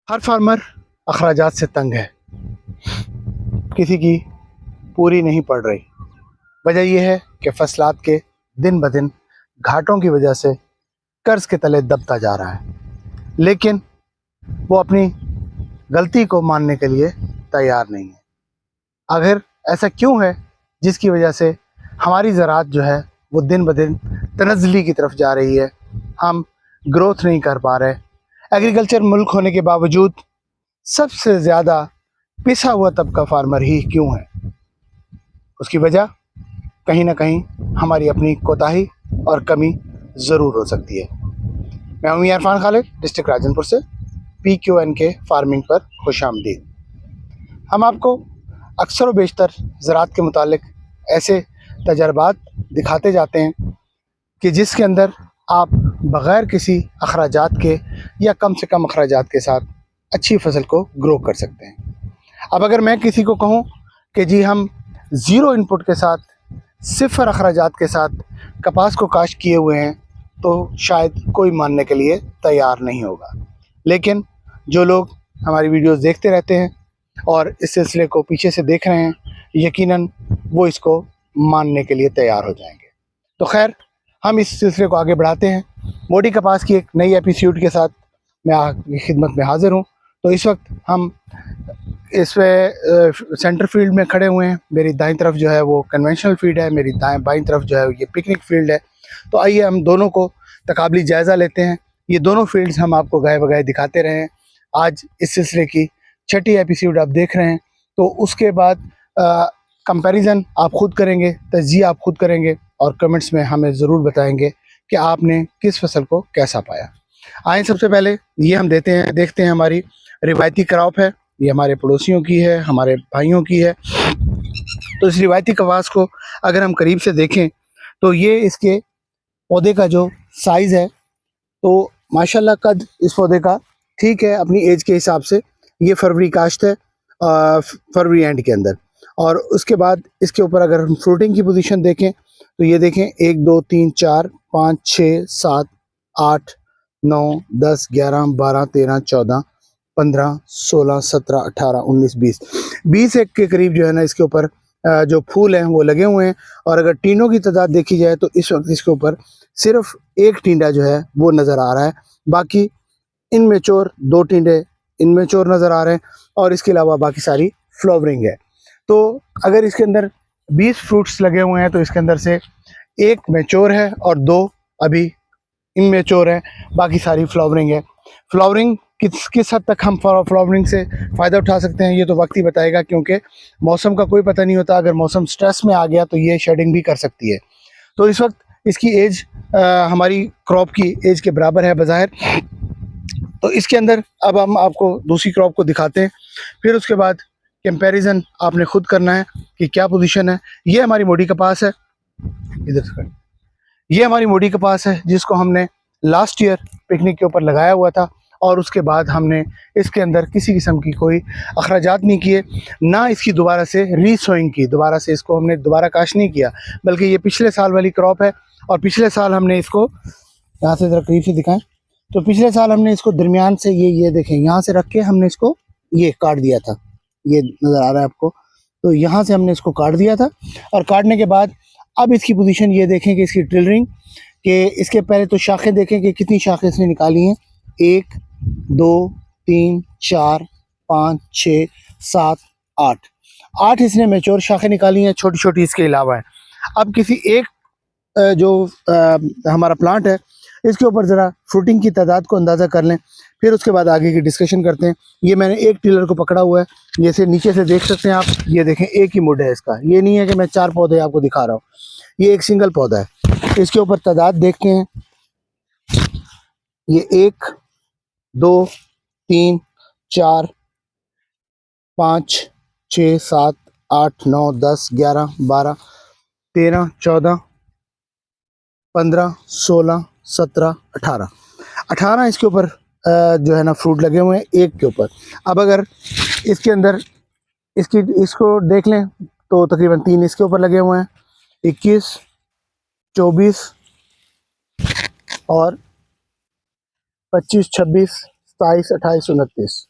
हर farmer अखराजात से तंग है। किसी की पूरी नहीं पड़ रही। वजह यह है कि फसलात के दिन ब दिन घाटों की वजह से कर्ज के तले दबता जा रहा है, लेकिन वो अपनी गलती को मानने के लिए तैयार नहीं है। आखिर ऐसा क्यों है जिसकी वजह से हमारी ज़राअत जो है वो दिन ब दिन तनज़्ज़ुली की तरफ जा रही है। हम ग्रोथ नहीं कर पा रहे। एग्रीकल्चर मुल्क होने के बावजूद सबसे ज़्यादा पिसा हुआ तबका फार्मर ही क्यों है? उसकी वजह कहीं ना कहीं हमारी अपनी कोताही और कमी ज़रूर हो सकती है। मैं हूं इरफान खालिद, डिस्ट्रिक्ट राजनपुर से। PQN के फार्मिंग पर खुशामदीद। हम आपको अक्सर व बेशतर ज़राअत के मुतालिक ऐसे तजर्बात दिखाते जाते हैं कि जिसके अंदर आप बग़ैर किसी अखराजात के या कम से कम अखराजात के साथ अच्छी फसल को ग्रो कर सकते हैं। अब अगर मैं किसी को कहूँ कि जी हम ज़ीरो इनपुट के साथ, सिफ़र अखराजात के साथ कपास को काश्त किए हुए हैं, तो शायद कोई मानने के लिए तैयार नहीं होगा। लेकिन जो लोग हमारी वीडियोस देखते रहते हैं और इस सिलसिले को पीछे से देख रहे हैं, यकीनन वो इसको मानने के लिए तैयार हो जाएंगे। तो खैर, हम इस सिलसिले को आगे बढ़ाते हैं। मोटी कपास की एक नई एपिसोड के साथ मैं आपकी खिदमत में हाज़िर हूँ। तो इस वक्त हम इस सेंटर फील्ड में खड़े हुए हैं। मेरी दाईं तरफ जो है वो कन्वेंशनल फील्ड है, मेरी बाईं तरफ जो है ये पिकनिक फील्ड है। तो आइए हम दोनों को तकाबली जायज़ा लेते हैं। ये दोनों फील्ड्स हम आपको गाए बगाए दिखाते रहे हैं। आज इस सिलसिले की छठी एपिसोड आप देख रहे हैं, तो उसके बाद कंपैरिजन आप खुद करेंगे, तज्ज़िया आप खुद करेंगे और कमेंट्स में हमें ज़रूर बताएंगे कि आपने किस फसल को कैसा पाया। आइए सबसे पहले ये हम देखते हैं हमारी रिवायती क्रॉप है। ये हमारे पड़ोसियों की है, हमारे भाइयों की है। तो इस रिवायती कपास को अगर हम करीब से देखें तो ये इसके पौधे का जो साइज़ है, तो माशाल्लाह कद इस पौधे का ठीक है अपनी एज के हिसाब से। ये फरवरी काश्त है, फरवरी एंड के अंदर। और उसके बाद इसके ऊपर अगर हम फ्रूटिंग की पोजीशन देखें तो ये देखें 1 2 3 4 5 6 7 8 9 10 11 12 13 14 15 16 17 18 19 20 एक के करीब जो है ना इसके ऊपर जो फूल हैं वो लगे हुए हैं। और अगर टीनों की तादाद देखी जाए तो इस वक्त इसके ऊपर सिर्फ एक टींडा जो है वो नज़र आ रहा है। बाकी इनमेच्योर 2 टींडे इनमेच्योर नज़र आ रहे हैं और इसके अलावा बाकी सारी फ्लावरिंग है। तो अगर इसके अंदर 20 फ्रूट्स लगे हुए हैं तो इसके अंदर से एक मैच्योर है और 2 अभी इनमेच्योर है, बाकी सारी फ्लावरिंग है। फ्लावरिंग किस हद तक हम फ्लावरिंग से फ़ायदा उठा सकते हैं ये तो वक्त ही बताएगा, क्योंकि मौसम का कोई पता नहीं होता। अगर मौसम स्ट्रेस में आ गया तो ये शेडिंग भी कर सकती है। तो इस वक्त इसकी एज हमारी क्रॉप की एज के बराबर है बज़ाहिर। तो इसके अंदर अब हम आपको दूसरी क्रॉप को दिखाते हैं, फिर उसके बाद कंपैरिजन आपने खुद करना है कि क्या पोजीशन है। ये हमारी मोटी कपास है, इधर से ये हमारी मोटी कपास है जिसको हमने लास्ट ईयर पिकनिक के ऊपर लगाया हुआ था और उसके बाद हमने इसके अंदर किसी किस्म की कोई अखराजात नहीं किए, ना इसकी दोबारा से रीसोइंग की, दोबारा से इसको हमने दोबारा काश नहीं किया, बल्कि ये पिछले साल वाली क्रॉप है। और पिछले साल हमने इसको यहाँ से ज़रा करीब से दिखाएं, तो पिछले साल हमने इसको दरमियान से ये देखें यहाँ से रख के हमने इसको ये काट दिया था। ये नज़र आ रहा है आपको, तो यहाँ से हमने इसको काट दिया था। और काटने के बाद अब इसकी पोजीशन ये देखें कि इसकी ड्रिलरिंग कि इसके पहले तो शाखें देखें कि कितनी शाखें इसने निकाली हैं। 1 2 3 4 5 6 7 8 इसने मैच्योर शाखें निकाली हैं, छोटी छोटी इसके अलावा है। अब किसी एक जो हमारा प्लांट है इसके ऊपर ज़रा फ्रूटिंग की तादाद को अंदाज़ा कर लें, फिर उसके बाद आगे की डिस्कशन करते हैं। ये मैंने एक टिलर को पकड़ा हुआ है, ये से नीचे से देख सकते हैं आप। ये देखें एक ही मुड है इसका, ये नहीं है कि मैं 4 पौधे आपको दिखा रहा हूँ, ये एक सिंगल पौधा है। इसके ऊपर तादाद देखते हैं, ये 1 2 3 4 5 6 7 8 9 10 11 12 13 14 15 16 17 18 इसके ऊपर जो है ना फ्रूट लगे हुए हैं एक के ऊपर। अब अगर इसके अंदर इसको देख लें तो तकरीबन 3 इसके ऊपर लगे हुए हैं, 21 24 और 25 26 27 28 29।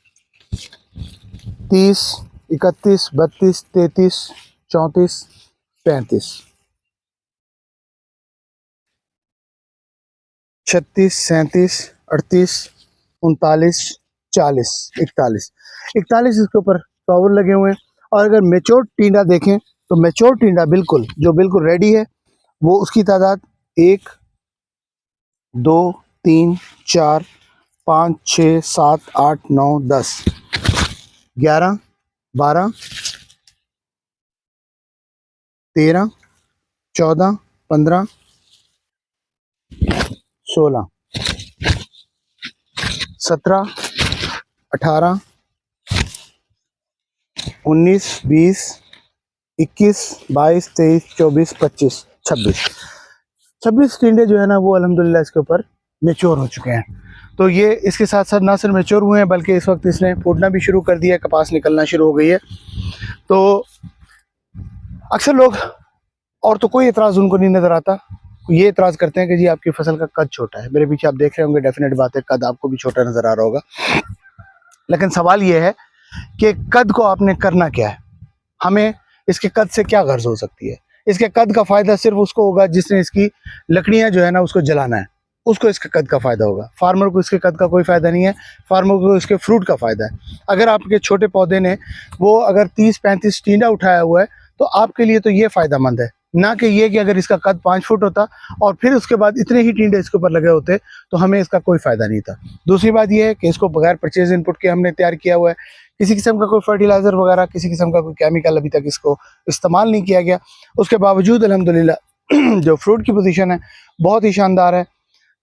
30, 31, 32, 33, 34, 35, 36, 37, 38, 39, 40, 41, 41 इसके ऊपर फ्लावर लगे हुए हैं। और अगर मेच्योर टिंडा देखें तो मेच्योर टिंडा बिल्कुल जो बिल्कुल रेडी है वो उसकी तादाद 1, 2, 3, 4, 5, 6, 7, 8, 9, 10, 11, 12, 13, 14, 15, 16, 17, 18, 19, 20, 21, 22, 23, 24, 25, 26, 26 टिंडे जो है ना वो अल्हम्दुलिल्लाह इसके ऊपर मेच्योर हो चुके हैं। तो ये इसके साथ साथ ना सिर्फ मेच्योर हुए हैं बल्कि इस वक्त इसने फूटना भी शुरू कर दिया है, कपास निकलना शुरू हो गई है। तो अक्सर लोग और तो कोई एतराज़ उनको नहीं नज़र आता, ये एतराज़ करते हैं कि जी आपकी फसल का कद छोटा है। मेरे पीछे आप देख रहे होंगे, डेफिनेट बात है कद आपको भी छोटा नज़र आ रहा होगा, लेकिन सवाल ये है कि कद को आपने करना क्या है, हमें इसके कद से क्या गर्ज हो सकती है। इसके कद का फ़ायदा सिर्फ उसको होगा जिसने इसकी लकड़ियाँ जो है ना उसको जलाना है, उसको इसके कद का फ़ायदा होगा। फार्मर को इसके कद का कोई फ़ायदा नहीं है, फार्मर को इसके फ्रूट का फ़ायदा है। अगर आपके छोटे पौधे ने वो अगर 30-35 टींडा उठाया हुआ है तो आपके लिए तो ये फ़ायदेमंद है, ना कि ये कि अगर इसका कद 5 फुट होता और फिर उसके बाद इतने ही टींडे इसके ऊपर लगे होते तो हमें इसका कोई फ़ायदा नहीं था। दूसरी बात ये है कि इसको बगैर परचेज इनपुट के हमने तैयार किया हुआ है, किसी किस्म का कोई फर्टिलाइज़र वगैरह, किसी किस्म का कोई केमिकल अभी तक इसको इस्तेमाल नहीं किया गया। उसके बावजूद अल्हम्दुलिल्लाह जो फ्रूट की पोजीशन है बहुत ही शानदार है।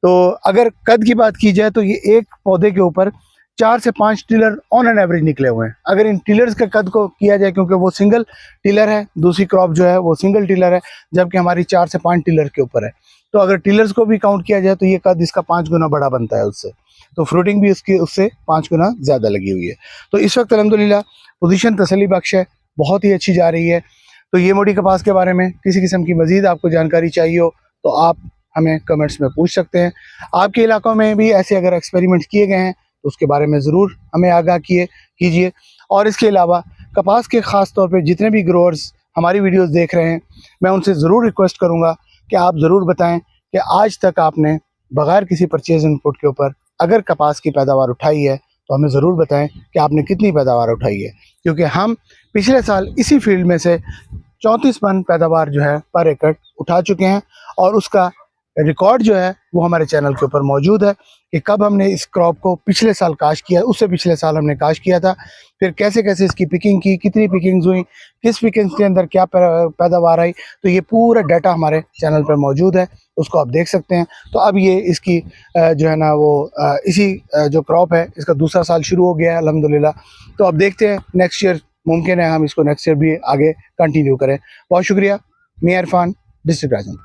तो अगर कद की बात की जाए तो ये एक पौधे के ऊपर 4 से 5 टिलर ऑन एन एवरेज निकले हुए हैं। अगर इन टिलर्स के कद को किया जाए, क्योंकि वो सिंगल टिलर है, दूसरी क्रॉप जो है वो सिंगल टिलर है, जबकि हमारी 4 से 5 टिलर के ऊपर है, तो अगर टिलर्स को भी काउंट किया जाए तो ये कद इसका 5 गुना बड़ा बनता है उससे। तो फ्रूटिंग भी उसकी उससे 5 गुना ज़्यादा लगी हुई है। तो इस वक्त अल्हम्दुलिल्लाह पोजीशन तसल्ली बख्श है, बहुत ही अच्छी जा रही है। तो ये मोटी कपास के बारे में किसी किस्म की मज़ीद आपको जानकारी चाहिए हो तो आप हमें कमेंट्स में पूछ सकते हैं। आपके इलाकों में भी ऐसे अगर एक्सपेरिमेंट किए गए हैं तो उसके बारे में ज़रूर हमें आगाह कीजिए। और इसके अलावा कपास के ख़ास तौर पे जितने भी ग्रोअर्स हमारी वीडियोस देख रहे हैं, मैं उनसे ज़रूर रिक्वेस्ट करूंगा कि आप ज़रूर बताएं कि आज तक आपने बग़ैर किसी परचेज इनपुट के ऊपर अगर कपास की पैदावार उठाई है तो हमें ज़रूर बताएं कि आपने कितनी पैदावार उठाई है, क्योंकि हम पिछले साल इसी फील्ड में से 34 मन पैदावार जो है पर एकड़ उठा चुके हैं और उसका रिकॉर्ड जो है वो हमारे चैनल के ऊपर मौजूद है कि कब हमने इस क्रॉप को पिछले साल काश किया, उससे पिछले साल हमने काश किया था, फिर कैसे कैसे इसकी पिकिंग की, कितनी पिकिंग्स हुई, किस पिकिंग्स के अंदर क्या पैदावार आई। तो ये पूरा डाटा हमारे चैनल पर मौजूद है, उसको आप देख सकते हैं। तो अब ये इसकी जो है ना वो इसी जो क्रॉप है इसका दूसरा साल शुरू हो गया है अल्हम्दुलिल्लाह। तो अब देखते हैं नेक्स्ट ईयर मुमकिन है हम इसको नेक्स्ट ईयर भी आगे कंटिन्यू करें। बहुत शुक्रिया। मैं इरफान, डिस्ट्रिक्ट राजन।